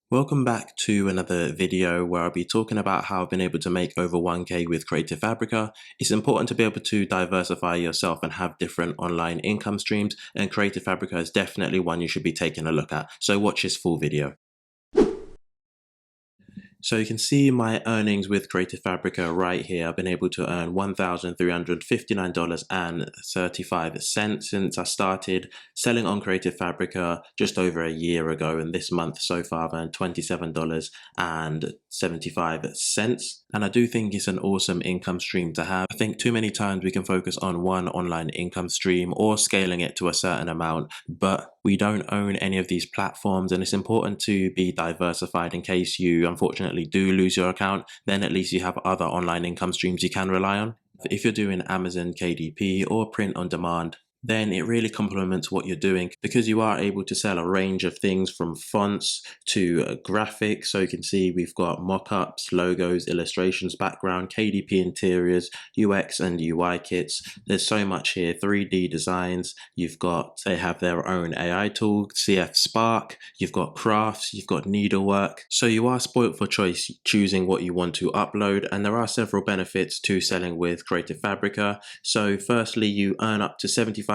Welcome back to another video where I'll be talking about how I've been able to make over 1K with Creative Fabrica. It's important to be able to diversify yourself and have different online income streams, and Creative Fabrica is definitely one you should be taking a look at. So watch this full video. So you can see my earnings with Creative Fabrica right here. I've been able to earn $1,359.35 since I started selling on Creative Fabrica just over a year ago. And this month so far I've earned $27.75. And I do think it's an awesome income stream to have. I think too many times we can focus on one online income stream or scaling it to a certain amount, but we don't own any of these platforms, and it's important to be diversified in case you unfortunately do lose your account. Then at least you have other online income streams you can rely on. If you're doing Amazon KDP or print on demand, then it really complements what you're doing because you are able to sell a range of things from fonts to graphics. So you can see we've got mock-ups, logos, illustrations, background, KDP interiors, UX and UI kits. There's so much here. 3D designs. They have their own AI tool, CF Spark. You've got crafts. You've got needlework. So you are spoilt for choice choosing what you want to upload, and there are several benefits to selling with Creative Fabrica. So firstly, you earn up to 75%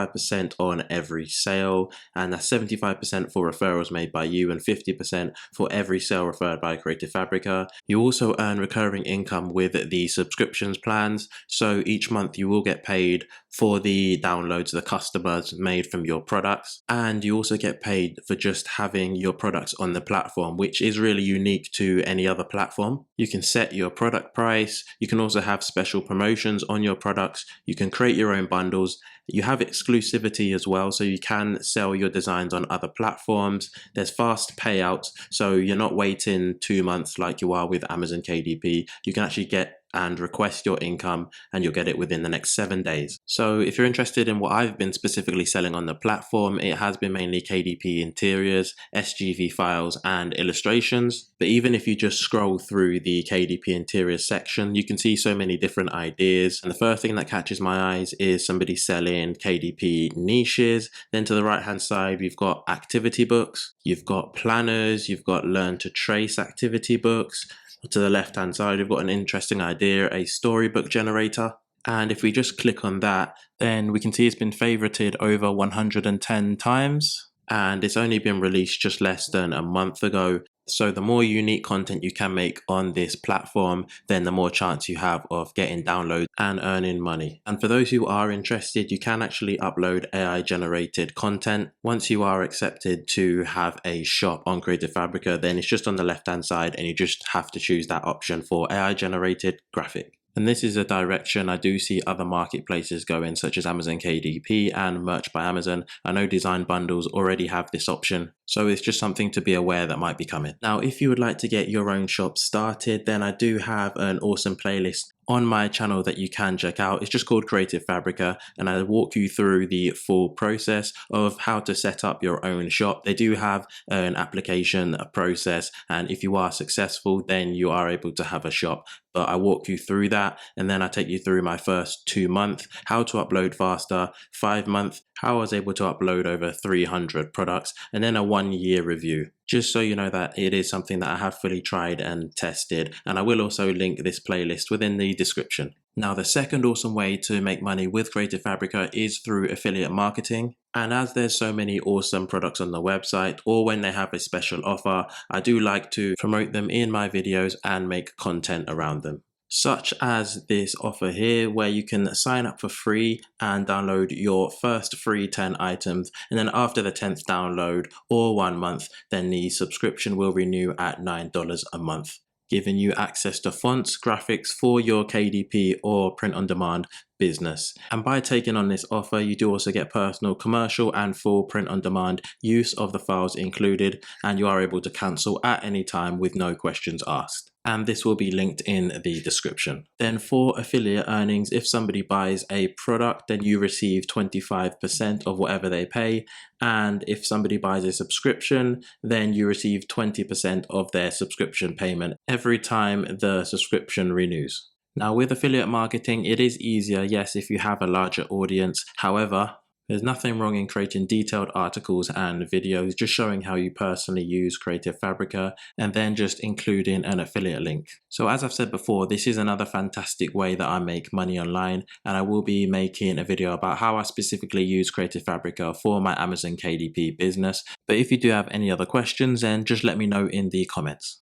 on every sale, and that's 75% for referrals made by you and 50% for every sale referred by Creative Fabrica. You also earn recurring income with the subscriptions plans, so each month you will get paid for the downloads the customers made from your products, and you also get paid for just having your products on the platform, which is really unique to any other platform. You can set your product price, you can also have special promotions on your products, you can create your own bundles. You have exclusivity as well, so you can sell your designs on other platforms. There's fast payouts, so you're not waiting 2 months like you are with Amazon KDP. You can actually get and request your income, and you'll get it within the next 7 days. So if you're interested in what I've been specifically selling on the platform, it has been mainly KDP interiors, SGV files, and illustrations. But even if you just scroll through the KDP interiors section, you can see so many different ideas. And the first thing that catches my eyes is somebody selling KDP niches. Then to the right hand side, we've got activity books, you've got planners, you've got learn to trace activity books. To the left hand side, we've got an interesting idea, a storybook generator. And if we just click on that, then we can see it's been favorited over 110 times. And it's only been released just less than a month ago. So the more unique content you can make on this platform, then the more chance you have of getting downloads and earning money. And for those who are interested, you can actually upload AI generated content. Once you are accepted to have a shop on Creative Fabrica, then it's just on the left hand side, and you just have to choose that option for AI generated graphic. And this is a direction I do see other marketplaces going, such as Amazon KDP and Merch by Amazon. I know Design Bundles already have this option, so it's just something to be aware that might be coming. Now, if you would like to get your own shop started, then I do have an awesome playlist on my channel that you can check out. It's just called Creative Fabrica, and I walk you through the full process of how to set up your own shop. They do have an application, a process, and if you are successful, then you are able to have a shop. But I walk you through that, and then I take you through my first 2 months, how to upload faster, 5 months, how I was able to upload over 300 products, and then a 1-year review. Just so you know that it is something that I have fully tried and tested, and I will also link this playlist within the description. Now, the second awesome way to make money with Creative Fabrica is through affiliate marketing. And as there's so many awesome products on the website, or when they have a special offer, I do like to promote them in my videos and make content around them. Such as this offer here, where you can sign up for free and download your first free 10 items, and then after the 10th download or 1 month, then the subscription will renew at $9 a month, giving you access to fonts, graphics for your KDP or print on demand business. And by taking on this offer, you do also get personal, commercial, and full print on demand use of the files included, and you are able to cancel at any time with no questions asked. And this will be linked in the description. Then for affiliate earnings, if somebody buys a product, then you receive 25% of whatever they pay. And if somebody buys a subscription, then you receive 20% of their subscription payment every time the subscription renews. Now, with affiliate marketing, it is easier, yes, if you have a larger audience. However, There's nothing wrong in creating detailed articles and videos, just showing how you personally use Creative Fabrica and then just including an affiliate link. So as I've said before, this is another fantastic way that I make money online, and I will be making a video about how I specifically use Creative Fabrica for my Amazon KDP business. But if you do have any other questions, then just let me know in the comments.